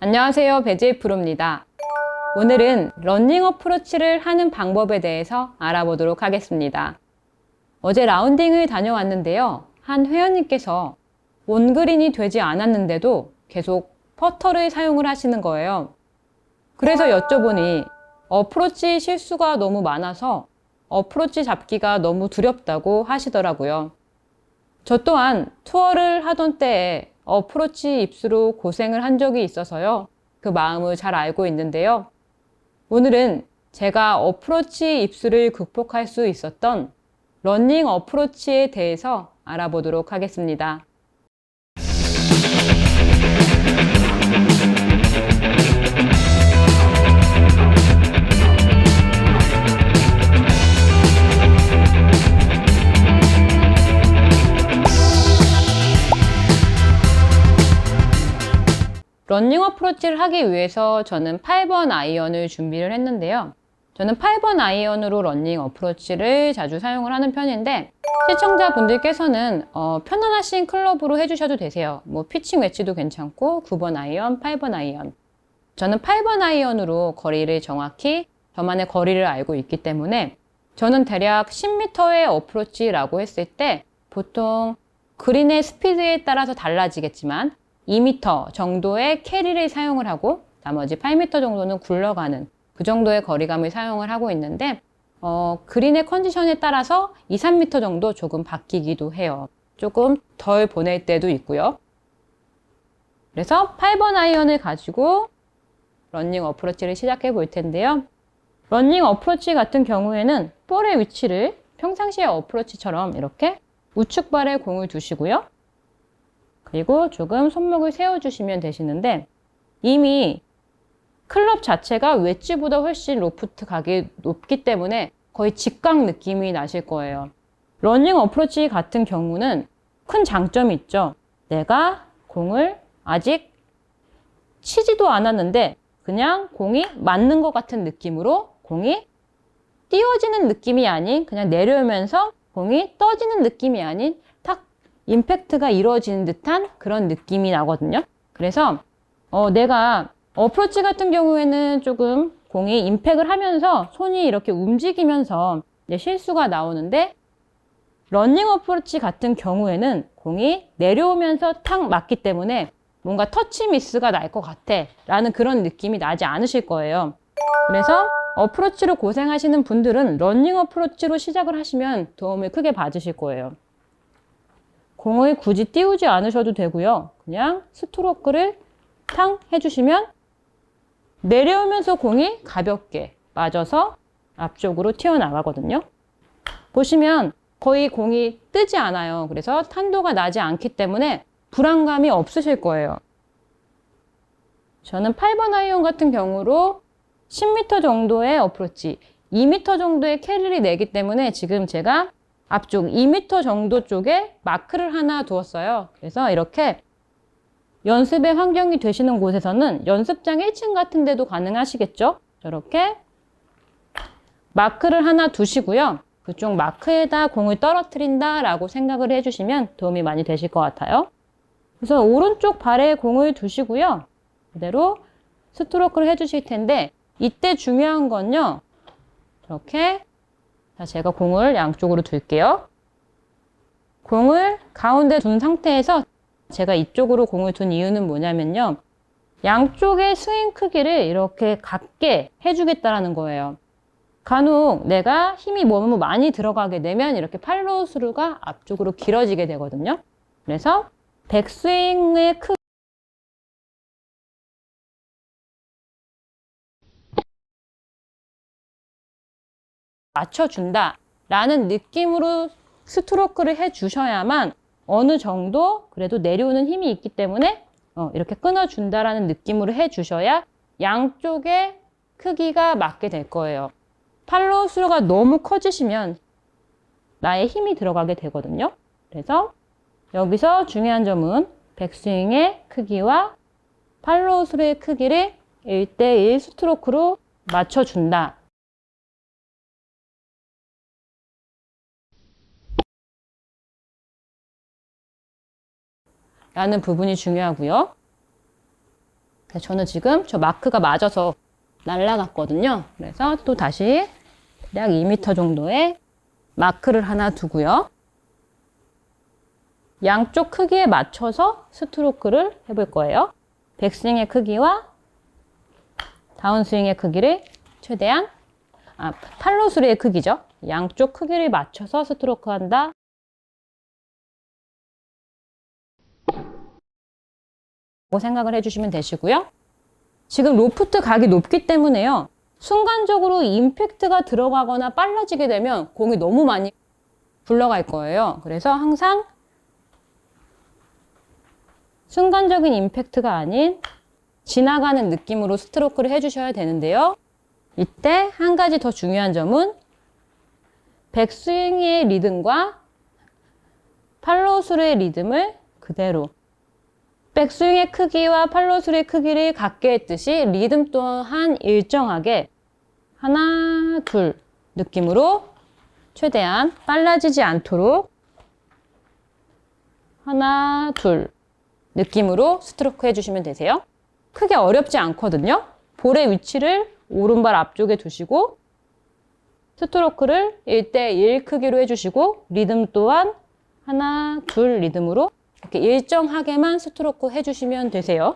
안녕하세요. 배지의 프로입니다. 오늘은 러닝 어프로치를 하는 방법에 대해서 알아보도록 하겠습니다. 어제 라운딩을 다녀왔는데요. 한 회원님께서 온그린이 되지 않았는데도 계속 퍼터를 사용을 하시는 거예요. 그래서 여쭤보니 어프로치 실수가 너무 많아서 어프로치 잡기가 너무 두렵다고 하시더라고요. 저 또한 투어를 하던 때에 어프로치 입수로 고생을 한 적이 있어서요. 그 마음을 잘 알고 있는데요. 오늘은 제가 어프로치 입수를 극복할 수 있었던 러닝 어프로치에 대해서 알아보도록 하겠습니다. 러닝 어프로치를 하기 위해서 저는 8번 아이언을 준비를 했는데요. 저는 8번 아이언으로 러닝 어프로치를 자주 사용을 하는 편인데 시청자분들께서는 편안하신 클럽으로 해주셔도 되세요. 뭐 피칭 웨지도 괜찮고 9번 아이언, 8번 아이언. 저는 8번 아이언으로 거리를 정확히 저만의 거리를 알고 있기 때문에 저는 대략 10m의 어프로치라고 했을 때 보통 그린의 스피드에 따라서 달라지겠지만 2m 정도의 캐리를 사용을 하고 나머지 8m 정도는 굴러가는 그 정도의 거리감을 사용을 하고 있는데 그린의 컨디션에 따라서 2, 3m 정도 조금 바뀌기도 해요. 조금 덜 보낼 때도 있고요. 그래서 8번 아이언을 가지고 러닝 어프로치를 시작해 볼 텐데요. 러닝 어프로치 같은 경우에는 볼의 위치를 평상시의 어프로치처럼 이렇게 우측발에 공을 두시고요. 그리고 조금 손목을 세워주시면 되시는데 이미 클럽 자체가 웨지보다 훨씬 로프트 각이 높기 때문에 거의 직각 느낌이 나실 거예요. 러닝 어프로치 같은 경우는 큰 장점이 있죠. 내가 공을 아직 치지도 않았는데 그냥 공이 맞는 것 같은 느낌으로 공이 띄워지는 느낌이 아닌 그냥 내려오면서 공이 떠지는 느낌이 아닌 탁 임팩트가 이루어지는 듯한 그런 느낌이 나거든요. 그래서 내가 어프로치 같은 경우에는 조금 공이 임팩을 하면서 손이 이렇게 움직이면서 실수가 나오는데 러닝 어프로치 같은 경우에는 공이 내려오면서 탁 맞기 때문에 뭔가 터치 미스가 날 것 같아 라는 그런 느낌이 나지 않으실 거예요. 그래서 어프로치로 고생하시는 분들은 러닝 어프로치로 시작을 하시면 도움을 크게 받으실 거예요. 공을 굳이 띄우지 않으셔도 되고요. 그냥 스트로크를 탕 해주시면 내려오면서 공이 가볍게 맞아서 앞쪽으로 튀어나가거든요. 보시면 거의 공이 뜨지 않아요. 그래서 탄도가 나지 않기 때문에 불안감이 없으실 거예요. 저는 8번 아이언 같은 경우로 10m 정도의 어프로치, 2m 정도의 캐리를 내기 때문에 지금 제가 앞쪽 2m 정도 쪽에 마크를 하나 두었어요. 그래서 이렇게 연습의 환경이 되시는 곳에서는 연습장 1층 같은 데도 가능하시겠죠? 저렇게 마크를 하나 두시고요. 그쪽 마크에다 공을 떨어뜨린다 라고 생각을 해주시면 도움이 많이 되실 것 같아요. 그래서 오른쪽 발에 공을 두시고요. 그대로 스트로크를 해주실 텐데 이때 중요한 건요. 이렇게 제가 공을 양쪽으로 둘게요. 공을 가운데 둔 상태에서 제가 이쪽으로 공을 둔 이유는 뭐냐면요. 양쪽의 스윙 크기를 이렇게 같게 해주겠다라는 거예요. 간혹 내가 힘이 너무 많이 들어가게 되면 이렇게 팔로우 스루가 앞쪽으로 길어지게 되거든요. 그래서 백스윙의 크기 맞춰준다 라는 느낌으로 스트로크를 해주셔야만 어느 정도 그래도 내려오는 힘이 있기 때문에 이렇게 끊어준다라는 느낌으로 해주셔야 양쪽의 크기가 맞게 될 거예요. 팔로우 스루가 너무 커지시면 나의 힘이 들어가게 되거든요. 그래서 여기서 중요한 점은 백스윙의 크기와 팔로우 스루의 크기를 1대1 스트로크로 맞춰준다. 라는 부분이 중요하고요. 저는 지금 저 마크가 맞아서 날아갔거든요. 그래서 또 다시 약 2m 정도의 마크를 하나 두고요. 양쪽 크기에 맞춰서 스트로크를 해볼 거예요. 백스윙의 크기와 다운스윙의 크기를 최대한 팔로스루의 크기죠. 양쪽 크기를 맞춰서 스트로크 한다. 생각을 해주시면 되시고요. 지금 로프트 각이 높기 때문에요. 순간적으로 임팩트가 들어가거나 빨라지게 되면 공이 너무 많이 굴러갈 거예요. 그래서 항상 순간적인 임팩트가 아닌 지나가는 느낌으로 스트로크를 해주셔야 되는데요. 이때 한 가지 더 중요한 점은 백스윙의 리듬과 팔로우스루의 리듬을 그대로 백스윙의 크기와 팔로우스루의 크기를 같게 했듯이 리듬 또한 일정하게 하나, 둘 느낌으로 최대한 빨라지지 않도록 하나, 둘 느낌으로 스트로크 해주시면 되세요. 크게 어렵지 않거든요. 볼의 위치를 오른발 앞쪽에 두시고 스트로크를 1대1 크기로 해주시고 리듬 또한 하나, 둘 리듬으로 이렇게 일정하게만 스트로크 해주시면 되세요.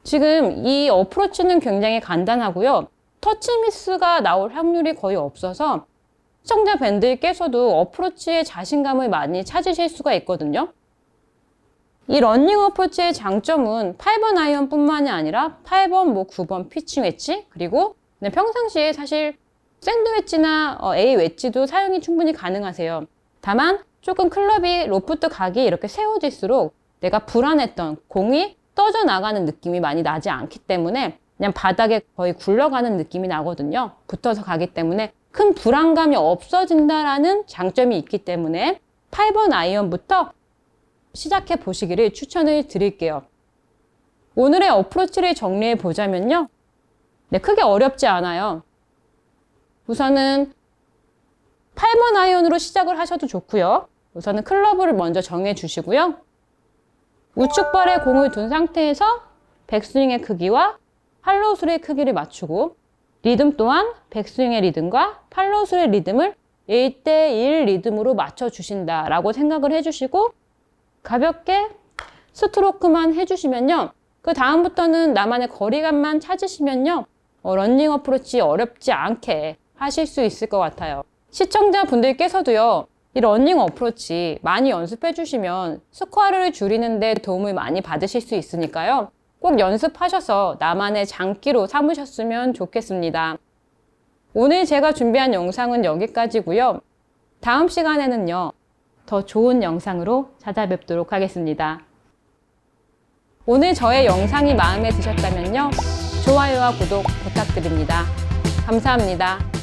지금 이 어프로치는 굉장히 간단하고요. 터치 미스가 나올 확률이 거의 없어서 시청자 밴드께서도 어프로치에 자신감을 많이 찾으실 수가 있거든요. 이 러닝 어프로치의 장점은 8번 아이언 뿐만이 아니라 8번, 9번 피칭 웨지, 그리고 평상시에 사실 샌드 웨지나 A 웨지도 사용이 충분히 가능하세요. 다만 조금 클럽이 로프트 각이 이렇게 세워질수록 내가 불안했던 공이 떠져 나가는 느낌이 많이 나지 않기 때문에 그냥 바닥에 거의 굴러가는 느낌이 나거든요. 붙어서 가기 때문에 큰 불안감이 없어진다라는 장점이 있기 때문에 8번 아이언부터 시작해 보시기를 추천을 드릴게요. 오늘의 어프로치를 정리해 보자면요. 크게 어렵지 않아요. 우선은 8번 아이언으로 시작을 하셔도 좋고요. 우선은 클럽을 먼저 정해 주시고요. 우측발에 공을 둔 상태에서 백스윙의 크기와 팔로우스루의 크기를 맞추고 리듬 또한 백스윙의 리듬과 팔로우스루의 리듬을 1대1 리듬으로 맞춰주신다라고 생각을 해주시고 가볍게 스트로크만 해주시면요. 그 다음부터는 나만의 거리감만 찾으시면요. 러닝 어프로치 어렵지 않게 하실 수 있을 것 같아요. 시청자분들께서도요. 이 러닝 어프로치 많이 연습해 주시면 스코어를 줄이는 데 도움을 많이 받으실 수 있으니까요. 꼭 연습하셔서 나만의 장기로 삼으셨으면 좋겠습니다. 오늘 제가 준비한 영상은 여기까지고요. 다음 시간에는요. 더 좋은 영상으로 찾아뵙도록 하겠습니다. 오늘 저의 영상이 마음에 드셨다면요. 좋아요와 구독 부탁드립니다. 감사합니다.